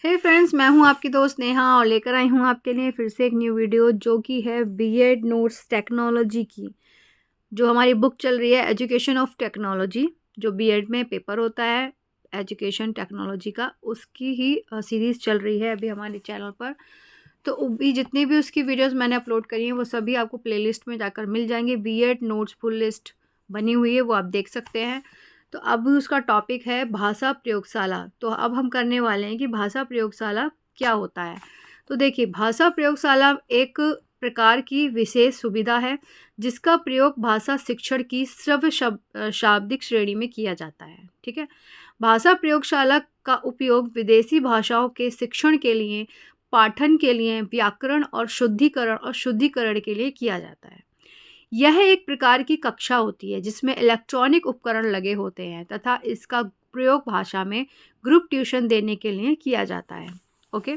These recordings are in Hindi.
हे फ्रेंड्स, मैं हूं आपकी दोस्त नेहा और लेकर आई हूं आपके लिए फिर से एक न्यू वीडियो जो कि है बीएड नोट्स टेक्नोलॉजी की। जो हमारी बुक चल रही है एजुकेशन ऑफ टेक्नोलॉजी, जो बीएड में पेपर होता है एजुकेशन टेक्नोलॉजी का, उसकी ही सीरीज़ चल रही है अभी हमारे चैनल पर। तो भी जितनी भी उसकी वीडियोस मैंने अपलोड करी हैं वो सभी आपको प्लेलिस्ट में जाकर मिल जाएंगे। बीएड नोट्स फुल लिस्ट बनी हुई है, वो आप देख सकते हैं। तो अब उसका टॉपिक है भाषा प्रयोगशाला। तो अब हम करने वाले हैं कि भाषा प्रयोगशाला क्या होता है। तो देखिए, भाषा प्रयोगशाला एक प्रकार की विशेष सुविधा है जिसका प्रयोग भाषा शिक्षण की श्रव्य शाब्दिक श्रेणी में किया जाता है। ठीक है। भाषा प्रयोगशाला का उपयोग विदेशी भाषाओं के शिक्षण के लिए, पाठन के लिए, व्याकरण और शुद्धिकरण के लिए किया जाता है। यह एक प्रकार की कक्षा होती है जिसमें इलेक्ट्रॉनिक उपकरण लगे होते हैं तथा इसका प्रयोग भाषा में ग्रुप ट्यूशन देने के लिए किया जाता है। ओके।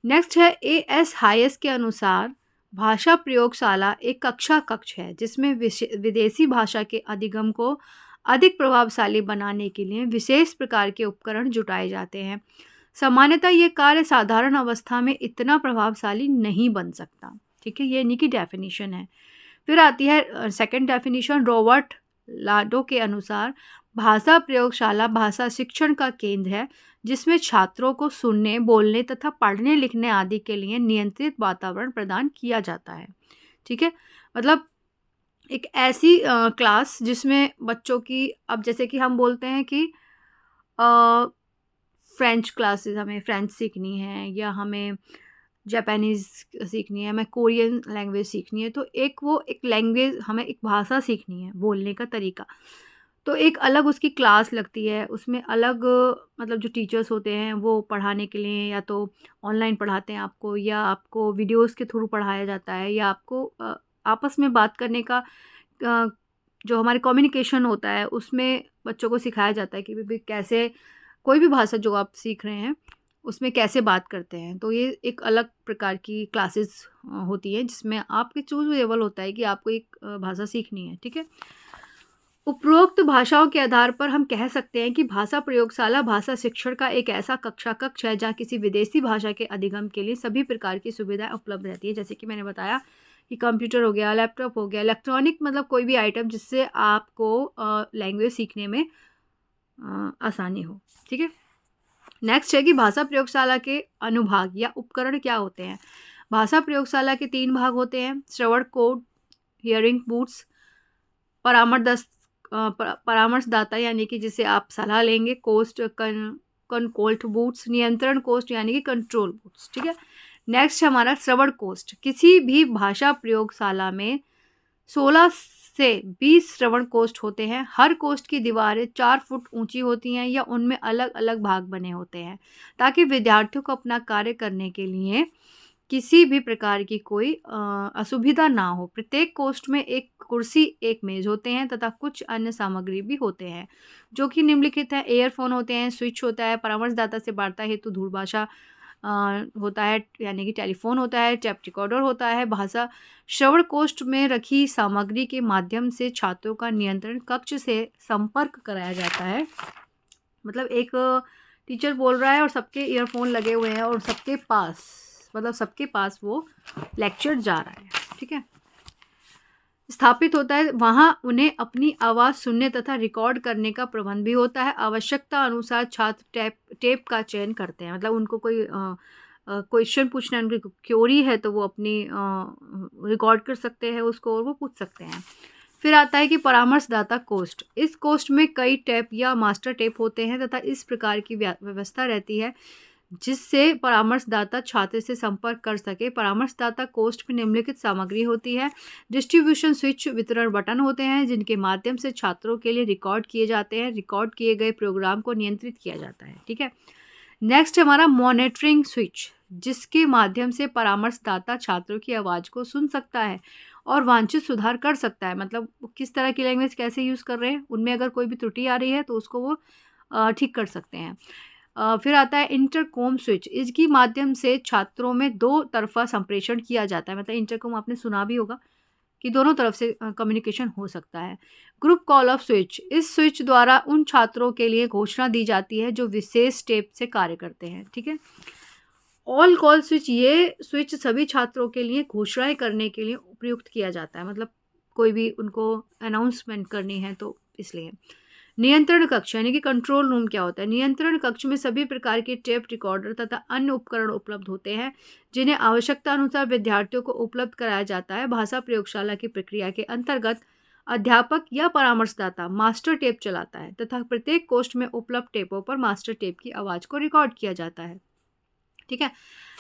नेक्स्ट है एएस हायस के अनुसार भाषा प्रयोगशाला एक कक्ष है जिसमें विदेशी भाषा के अधिगम को अधिक प्रभावशाली बनाने के लिए विशेष प्रकार के उपकरण जुटाए जाते हैं। सामान्यतः ये कार्य साधारण अवस्था में इतना प्रभावशाली नहीं बन सकता। ठीक है, ये इन्हीं की डेफिनेशन है। फिर आती है सेकंड डेफिनेशन रॉबर्ट लाडो के अनुसार भाषा प्रयोगशाला भाषा शिक्षण का केंद्र है जिसमें छात्रों को सुनने, बोलने तथा पढ़ने लिखने आदि के लिए नियंत्रित वातावरण प्रदान किया जाता है। ठीक है, मतलब एक ऐसी क्लास जिसमें बच्चों की, अब जैसे कि हम बोलते हैं कि फ्रेंच क्लासेस, हमें फ्रेंच सीखनी है या हमें जापानीज़ सीखनी है, हमें कोरियन लैंग्वेज सीखनी है, तो एक लैंग्वेज, हमें एक भाषा सीखनी है, बोलने का तरीका, तो एक अलग उसकी क्लास लगती है। उसमें अलग मतलब जो टीचर्स होते हैं वो पढ़ाने के लिए या तो ऑनलाइन पढ़ाते हैं आपको, या आपको वीडियोस के थ्रू पढ़ाया जाता है, या आपको आपस में बात करने का जो हमारे कम्युनिकेशन होता है उसमें बच्चों को सिखाया जाता है कि भी कैसे कोई भी भाषा जो आप सीख रहे हैं उसमें कैसे बात करते हैं। तो ये एक अलग प्रकार की क्लासेस होती है जिसमें आपके चूज़ेबल होता है कि आपको एक भाषा सीखनी है। ठीक है। उपरोक्त भाषाओं के आधार पर हम कह सकते हैं कि भाषा प्रयोगशाला भाषा शिक्षण का एक ऐसा कक्ष है जहाँ किसी विदेशी भाषा के अधिगम के लिए सभी प्रकार की सुविधाएं उपलब्ध रहती है। जैसे कि मैंने बताया कि कंप्यूटर हो गया, लैपटॉप हो गया, इलेक्ट्रॉनिक, मतलब कोई भी आइटम जिससे आपको लैंग्वेज सीखने में आसानी हो। ठीक है। नेक्स्ट है कि भाषा प्रयोगशाला के अनुभाग या उपकरण क्या होते हैं। भाषा प्रयोगशाला के 3 भाग होते हैं: श्रवण कोड, हियरिंग बूट्स, परामर्शदाता यानी कि जिसे आप सलाह लेंगे, कोस्ट कंट्रोल्ड बूट्स, नियंत्रण कोस्ट यानी कि कंट्रोल बूट्स। ठीक है। नेक्स्ट हमारा श्रवण कोस्ट। किसी भी भाषा प्रयोगशाला में 16 से 20 श्रवण कोष्ठ होते हैं। हर कोष्ठ की दीवारें 4 फुट ऊंची होती हैं या उनमें अलग अलग भाग बने होते हैं ताकि विद्यार्थियों को अपना कार्य करने के लिए किसी भी प्रकार की कोई असुविधा ना हो। प्रत्येक कोष्ठ में एक कुर्सी, एक मेज होते हैं तथा कुछ अन्य सामग्री भी होते हैं जो कि निम्नलिखित है: एयरफोन होते हैं, स्विच होता है, परामर्शदाता से वार्ता हेतु दूरभाषा होता है यानी कि टेलीफोन होता है, टेप रिकॉर्डर होता है। भाषा श्रवण कोष्ठ में रखी सामग्री के माध्यम से छात्रों का नियंत्रण कक्ष से संपर्क कराया जाता है। मतलब एक टीचर बोल रहा है और सबके ईयरफोन लगे हुए हैं और सबके पास वो लेक्चर जा रहा है। ठीक है। स्थापित होता है, वहाँ उन्हें अपनी आवाज़ सुनने तथा रिकॉर्ड करने का प्रबंध भी होता है। आवश्यकता अनुसार छात्र टेप का चयन करते हैं, मतलब उनको कोई क्वेश्चन पूछना है, उनकी क्योरी है तो वो अपनी रिकॉर्ड कर सकते हैं उसको और वो पूछ सकते हैं। फिर आता है कि परामर्शदाता कोष्ठ। इस कोष्ठ में कई टेप या मास्टर टेप होते हैं तथा इस प्रकार की व्यवस्था रहती है जिससे परामर्शदाता छात्र से संपर्क कर सके। परामर्शदाता कोष्ठ में निम्नलिखित सामग्री होती है: डिस्ट्रीब्यूशन स्विच, वितरण बटन होते हैं जिनके माध्यम से छात्रों के लिए रिकॉर्ड किए जाते हैं, रिकॉर्ड किए गए प्रोग्राम को नियंत्रित किया जाता है। ठीक है। नेक्स्ट हमारा मॉनिटरिंग स्विच, जिसके माध्यम से परामर्शदाता छात्रों की आवाज़ को सुन सकता है और वांछित सुधार कर सकता है, मतलब किस तरह की लैंग्वेज कैसे यूज़ कर रहे हैं, उनमें अगर कोई भी त्रुटि आ रही है तो उसको वो ठीक कर सकते हैं। फिर आता है इंटरकॉम स्विच। इसकी माध्यम से छात्रों में 2 तरफा संप्रेषण किया जाता है, मतलब इंटरकॉम आपने सुना भी होगा कि दोनों तरफ से कम्युनिकेशन हो सकता है। ग्रुप कॉल ऑफ स्विच, इस स्विच द्वारा उन छात्रों के लिए घोषणा दी जाती है जो विशेष स्टेप से कार्य करते हैं, ठीक है। ऑल कॉल स्विच, ये स्विच सभी छात्रों के लिए घोषणाएं करने के लिए उपयुक्त किया जाता है, मतलब कोई भी उनको अनाउंसमेंट करनी है तो इसलिए। नियंत्रण कक्ष यानी कि कंट्रोल रूम क्या होता है? नियंत्रण कक्ष में सभी प्रकार के टेप रिकॉर्डर तथा अन्य उपकरण उपलब्ध होते हैं जिन्हें आवश्यकता अनुसार विद्यार्थियों को उपलब्ध कराया जाता है। भाषा प्रयोगशाला की प्रक्रिया के अंतर्गत अध्यापक या परामर्शदाता मास्टर टेप चलाता है तथा प्रत्येक कोष्ठ में उपलब्ध टेपों पर मास्टर टेप की आवाज को रिकॉर्ड किया जाता है, ठीक है।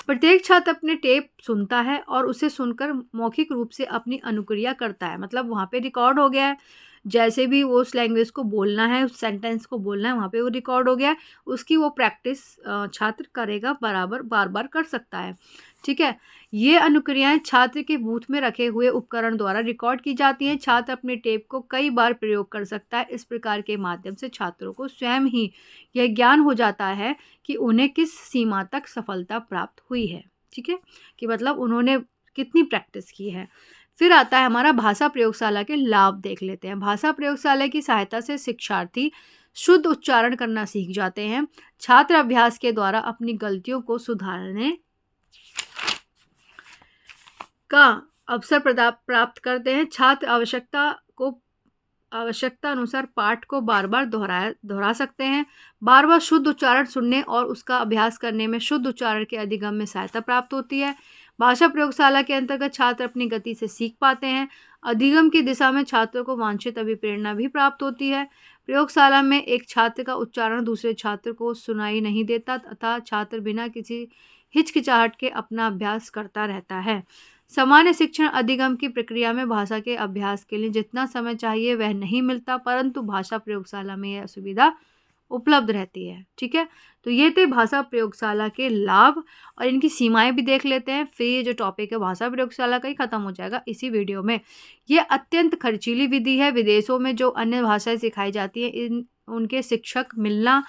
प्रत्येक छात्र अपने टेप सुनता है और उसे सुनकर मौखिक रूप से अपनी अनुक्रिया करता है, मतलब वहाँ पे रिकॉर्ड हो गया है, जैसे भी वो उस लैंग्वेज को बोलना है, उस सेंटेंस को बोलना है, वहाँ पे वो रिकॉर्ड हो गया है, उसकी वो प्रैक्टिस छात्र करेगा, बराबर बार बार कर सकता है, ठीक है। ये अनुक्रियाएं छात्र के बूथ में रखे हुए उपकरण द्वारा रिकॉर्ड की जाती हैं। छात्र अपने टेप को कई बार प्रयोग कर सकता है। इस प्रकार के माध्यम से छात्रों को स्वयं ही यह ज्ञान हो जाता है कि उन्हें किस सीमा तक सफलता प्राप्त हुई है, ठीक है, कि मतलब उन्होंने कितनी प्रैक्टिस की है। फिर आता है हमारा भाषा प्रयोगशाला के लाभ, देख लेते हैं। भाषा प्रयोगशाला की सहायता से शिक्षार्थी शुद्ध उच्चारण करना सीख जाते हैं। छात्र अभ्यास के द्वारा अपनी गलतियों को सुधारने का अवसर प्राप्त करते हैं। छात्र आवश्यकता अनुसार पाठ को बार बार दोहरा सकते हैं। बार बार शुद्ध उच्चारण सुनने और उसका अभ्यास करने में शुद्ध उच्चारण के अधिगम में सहायता प्राप्त होती है। भाषा प्रयोगशाला के अंतर्गत छात्र अपनी गति से सीख पाते हैं। अधिगम की दिशा में छात्रों को वांछित अभिप्रेरणा भी प्राप्त होती है। प्रयोगशाला में एक छात्र का उच्चारण दूसरे छात्र को सुनाई नहीं देता तथा छात्र बिना किसी हिचकिचाहट के अपना अभ्यास करता रहता है। सामान्य शिक्षण अधिगम की प्रक्रिया में भाषा के अभ्यास के लिए जितना समय चाहिए वह नहीं मिलता, परंतु भाषा प्रयोगशाला में यह सुविधा उपलब्ध रहती है, ठीक है। तो ये थे भाषा प्रयोगशाला के लाभ और इनकी सीमाएं भी देख लेते हैं। फिर ये जो टॉपिक है भाषा प्रयोगशाला का ही खत्म हो जाएगा इसी वीडियो में। ये अत्यंत खर्चीली विधि है। विदेशों में जो अन्य भाषाएं सिखाई जाती हैं उनके शिक्षक मिलना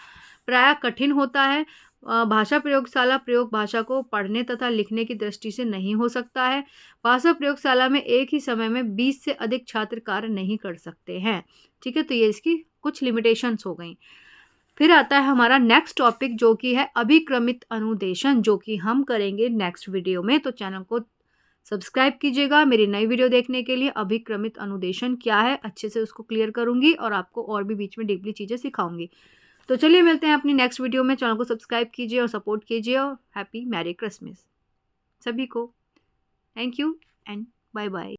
प्रायः कठिन होता है। भाषा प्रयोगशाला प्रयोग भाषा को पढ़ने तथा लिखने की दृष्टि से नहीं हो सकता है। भाषा प्रयोगशाला में एक ही समय में 20 से अधिक छात्र कार्य नहीं कर सकते हैं, ठीक है। तो ये इसकी कुछ लिमिटेशंस हो गई। फिर आता है हमारा नेक्स्ट टॉपिक जो कि है अभिक्रमित अनुदेशन, जो कि हम करेंगे नेक्स्ट वीडियो में। तो चैनल को सब्सक्राइब कीजिएगा मेरी नई वीडियो देखने के लिए। अभिक्रमित अनुदेशन क्या है अच्छे से उसको क्लियर करूंगी और आपको और भी बीच में डीपली चीज़ें सिखाऊंगी। तो चलिए मिलते हैं अपनी नेक्स्ट वीडियो में। चैनल को सब्सक्राइब कीजिए और सपोर्ट कीजिए और हैप्पी मैरी क्रिसमस सभी को। Thank you and bye bye.